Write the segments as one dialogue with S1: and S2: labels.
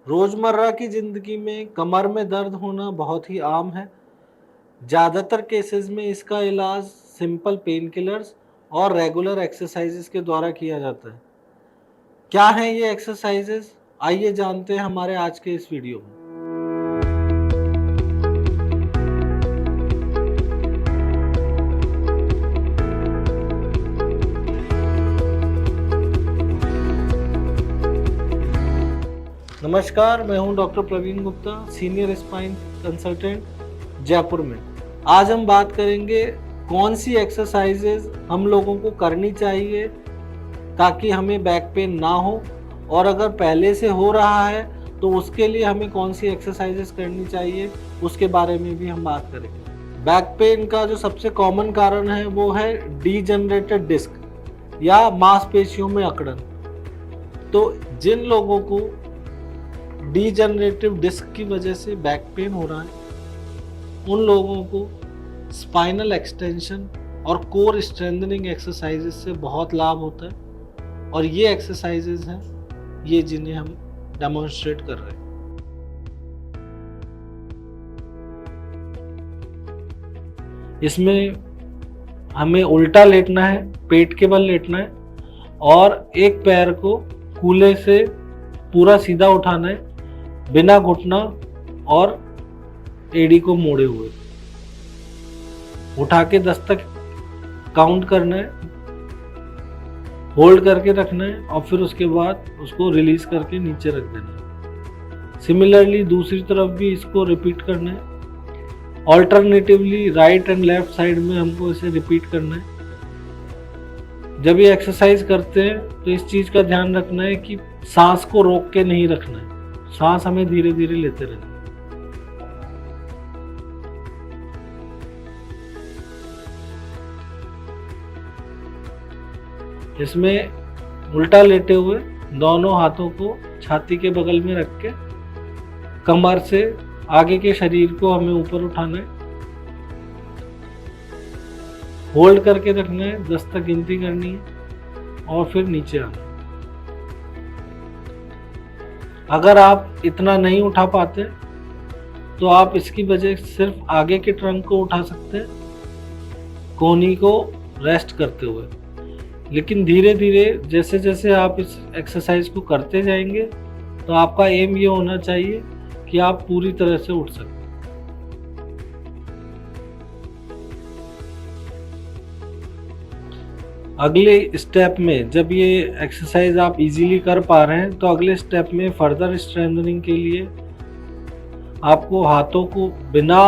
S1: रोज़मर्रा की ज़िंदगी में कमर में दर्द होना बहुत ही आम है। ज़्यादातर केसेस में इसका इलाज सिंपल पेन किलर्स और रेगुलर एक्सरसाइज़ेस के द्वारा किया जाता है। क्या हैं ये एक्सरसाइज़ेस? आइए जानते हैं हमारे आज के इस वीडियो में। नमस्कार, मैं हूं doctor Praveen Gupta, senior spine consultant Jaipur में। आज हम बात करेंगे कौन सी एक्सरसाइजेज हम लोगों को करनी चाहिए ताकि हमें बैक पेन ना हो, और अगर पहले से हो रहा है तो उसके लिए हमें कौन सी एक्सरसाइजेज करनी चाहिए, उसके बारे में भी हम बात करेंगे। बैक पेन का जो सबसे कॉमन कारण है वो है डीजनरेटेड डिस्क या मांसपेशियों में अकड़न। तो जिन लोगों को डीजनरेटिव डिस्क की वजह से बैक पेन हो रहा है, उन लोगों को स्पाइनल एक्सटेंशन और कोर स्ट्रेंथनिंग एक्सरसाइजेज से बहुत लाभ होता है, और ये एक्सरसाइजेज हैं ये जिन्हें हम डेमोन्स्ट्रेट कर रहे हैं। इसमें हमें उल्टा लेटना है, पेट के बल लेटना है, और एक पैर को कूल्हे से पूरा सीधा उठाना है बिना घुटना और एड़ी को मोड़े हुए। उठा के 10 तक काउंट करना है, होल्ड करके रखना है, और फिर उसके बाद उसको रिलीज करके नीचे रख देना है। सिमिलरली दूसरी तरफ भी इसको रिपीट करना है। Alternatively right and left side में हमको इसे रिपीट करना है। जब ये एक्सरसाइज करते हैं तो इस चीज का ध्यान रखना है कि सांस को रोक के नहीं रखना है, सांस हमें धीरे धीरे लेते रहना है। इसमें उल्टा लेटे हुए दोनों हाथों को छाती के बगल में रख के कमर से आगे के शरीर को हमें ऊपर उठाना है, होल्ड करके रखना है, 10 तक गिनती करनी है, और फिर नीचे आना है। अगर आप इतना नहीं उठा पाते तो आप इसकी वजह सिर्फ आगे के ट्रंक को उठा सकते हैं, कोहनी को रेस्ट करते हुए। लेकिन धीरे धीरे जैसे जैसे आप इस एक्सरसाइज को करते जाएंगे तो आपका एम ये होना चाहिए कि आप पूरी तरह से उठ सकें। अगले स्टेप में जब ये एक्सरसाइज आप इजीली कर पा रहे हैं तो अगले स्टेप में फर्दर स्ट्रेंथनिंग के लिए आपको हाथों को बिना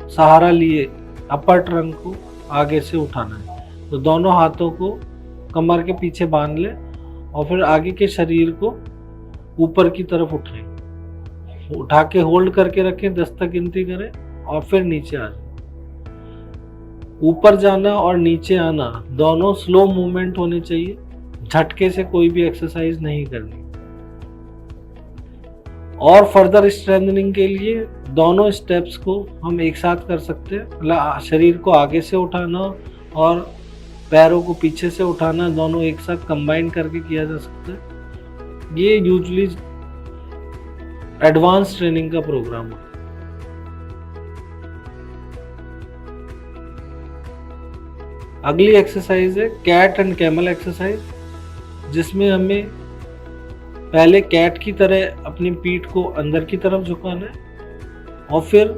S1: सहारा लिए अपर ट्रंक को आगे से उठाना है। तो दोनों हाथों को कमर के पीछे बांध लें और फिर आगे के शरीर को ऊपर की तरफ उठाएं। उठा के होल्ड करके रखें, 10 तक गिनती करें, और फिर नीचे आ जाए। ऊपर जाना और नीचे आना दोनों स्लो मूवमेंट होने चाहिए, झटके से कोई भी एक्सरसाइज नहीं करनी। और फर्दर स्ट्रेंथनिंग के लिए दोनों स्टेप्स को हम एक साथ कर सकते हैं, मतलब शरीर को आगे से उठाना और पैरों को पीछे से उठाना, दोनों एक साथ कंबाइन करके किया जा सकता है। ये यूजुअली एडवांस ट्रेनिंग का प्रोग्राम है। अगली एक्सरसाइज है कैट एंड कैमल एक्सरसाइज, जिसमें हमें पहले कैट की तरह अपनी पीठ को अंदर की तरफ झुकाना है और फिर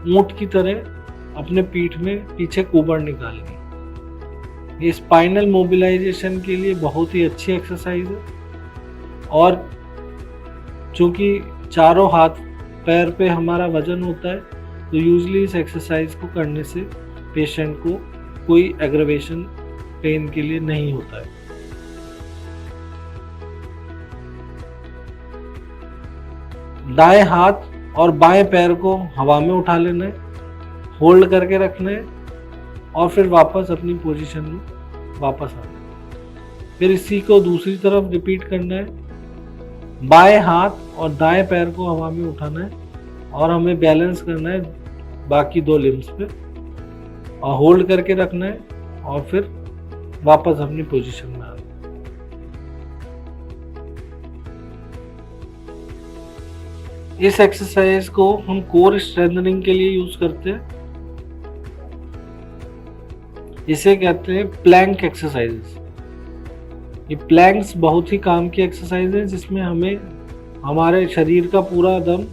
S1: ऊंट की तरह अपने पीठ में पीछे कुबड़ निकालनी। ये स्पाइनल मोबिलाइजेशन के लिए बहुत ही अच्छी एक्सरसाइज है, और चूँकि चारों हाथ पैर पे हमारा वजन होता है तो यूजुअली इस एक्सरसाइज को करने से पेशेंट को कोई एग्रवेशन पेन के लिए नहीं होता है। दाएं हाथ और बाएं पैर को हवा में उठा लेना है, होल्ड करके रखना है, और फिर वापस अपनी पोजीशन में वापस आना है। फिर इसी को दूसरी तरफ रिपीट करना है। बाएं हाथ और दाएं पैर को हवा में उठाना है और हमें बैलेंस करना है बाकी दो लिम्स पे, और होल्ड करके रखना है, और फिर वापस अपनी पोजीशन में आना है। इस एक्सरसाइज को हम कोर स्ट्रेंथनिंग के लिए यूज करते हैं। इसे कहते हैं प्लैंक एक्सरसाइजेस। ये प्लैंक्स बहुत ही काम की एक्सरसाइज है, जिसमें हमें हमारे शरीर का पूरा दम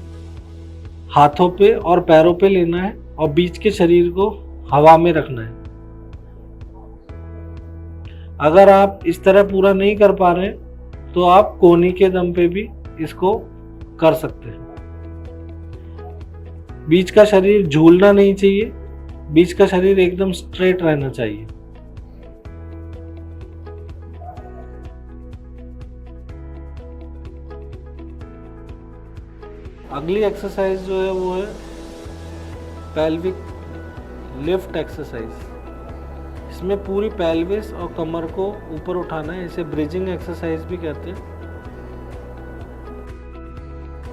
S1: हाथों पे और पैरों पे लेना है और बीच के शरीर को हवा में रखना है। अगर आप इस तरह पूरा नहीं कर पा रहे तो आप कोहनी के दम पे भी इसको कर सकते हैं। बीच का शरीर झूलना नहीं चाहिए, बीच का शरीर एकदम स्ट्रेट रहना चाहिए। अगली एक्सरसाइज जो है वो है पेल्विक लिफ्ट एक्सरसाइज। इसमें पूरी पेल्विस और कमर को ऊपर उठाना है। इसे ब्रिजिंग एक्सरसाइज भी कहते हैं।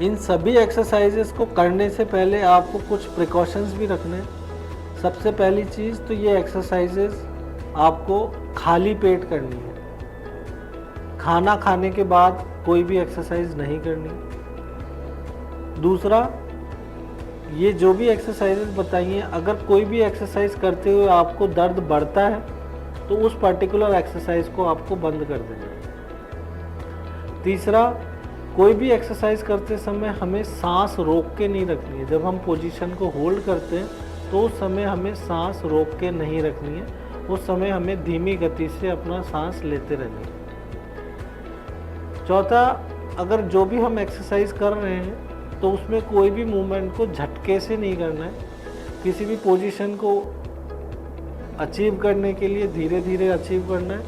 S1: इन सभी एक्सरसाइजेस को करने से पहले आपको कुछ प्रिकॉशंस भी रखने हैं। सबसे पहली चीज़ तो ये एक्सरसाइजेस आपको खाली पेट करनी है। खाना खाने के बाद कोई भी एक्सरसाइज नहीं करनी। दूसरा, ये जो भी एक्सरसाइजेस बताई हैं, अगर कोई भी एक्सरसाइज करते हुए आपको दर्द बढ़ता है तो उस पर्टिकुलर एक्सरसाइज को आपको बंद कर देना है। तीसरा, कोई भी एक्सरसाइज करते समय हमें सांस रोक के नहीं रखनी है। जब हम पोजीशन को होल्ड करते हैं तो उस समय हमें सांस रोक के नहीं रखनी है। उस समय हमें धीमी गति से अपना सांस लेते रहनी है। चौथा, अगर जो भी हम एक्सरसाइज कर रहे हैं तो उसमें कोई भी मूवमेंट को झटके से नहीं करना है। किसी भी पोजीशन को अचीव करने के लिए धीरे धीरे अचीव करना है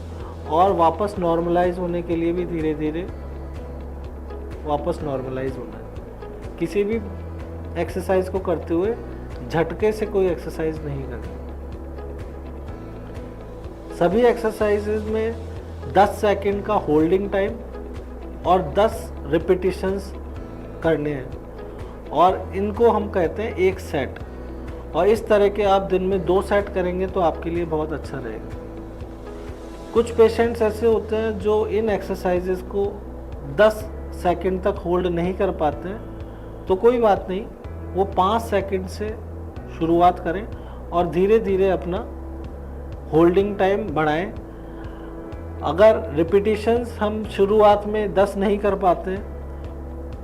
S1: और वापस नॉर्मलाइज होने के लिए भी धीरे धीरे वापस नॉर्मलाइज होना है। किसी भी एक्सरसाइज को करते हुए झटके से कोई एक्सरसाइज नहीं करनी। सभी एक्सरसाइजेज में 10 सेकंड का होल्डिंग टाइम और 10 रिपीटिशंस करने हैं और इनको हम कहते हैं एक सेट। और इस तरह के आप दिन में 2 सेट करेंगे तो आपके लिए बहुत अच्छा रहेगा। कुछ पेशेंट्स ऐसे होते हैं जो इन एक्सरसाइजेस को 10 सेकंड तक होल्ड नहीं कर पाते हैं, तो कोई बात नहीं, वो 5 सेकंड से शुरुआत करें और धीरे धीरे अपना होल्डिंग टाइम बढ़ाएं। अगर रिपीटिशंस हम शुरुआत में 10 नहीं कर पाते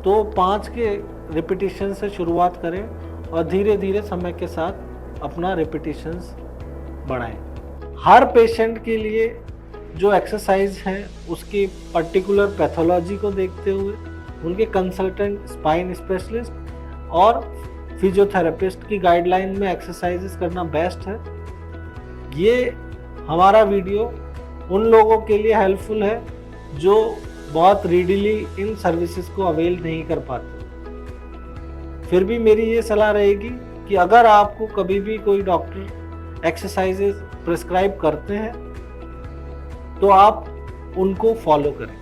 S1: तो 5 के रिपीटिशन से शुरुआत करें और धीरे धीरे समय के साथ अपना रिपीटिशंस बढ़ाएं। हर पेशेंट के लिए जो एक्सरसाइज है उसकी पर्टिकुलर पैथोलॉजी को देखते हुए उनके कंसल्टेंट स्पाइन स्पेशलिस्ट और फिजियोथेरेपिस्ट की गाइडलाइन में एक्सरसाइजेस करना बेस्ट है। ये हमारा वीडियो उन लोगों के लिए हेल्पफुल है जो बहुत रीडिली इन सर्विसेज को अवेल नहीं कर पाते। फिर भी मेरी ये सलाह रहेगी कि अगर आपको कभी भी कोई डॉक्टर एक्सरसाइजेज प्रिस्क्राइब करते हैं तो आप उनको फॉलो करें।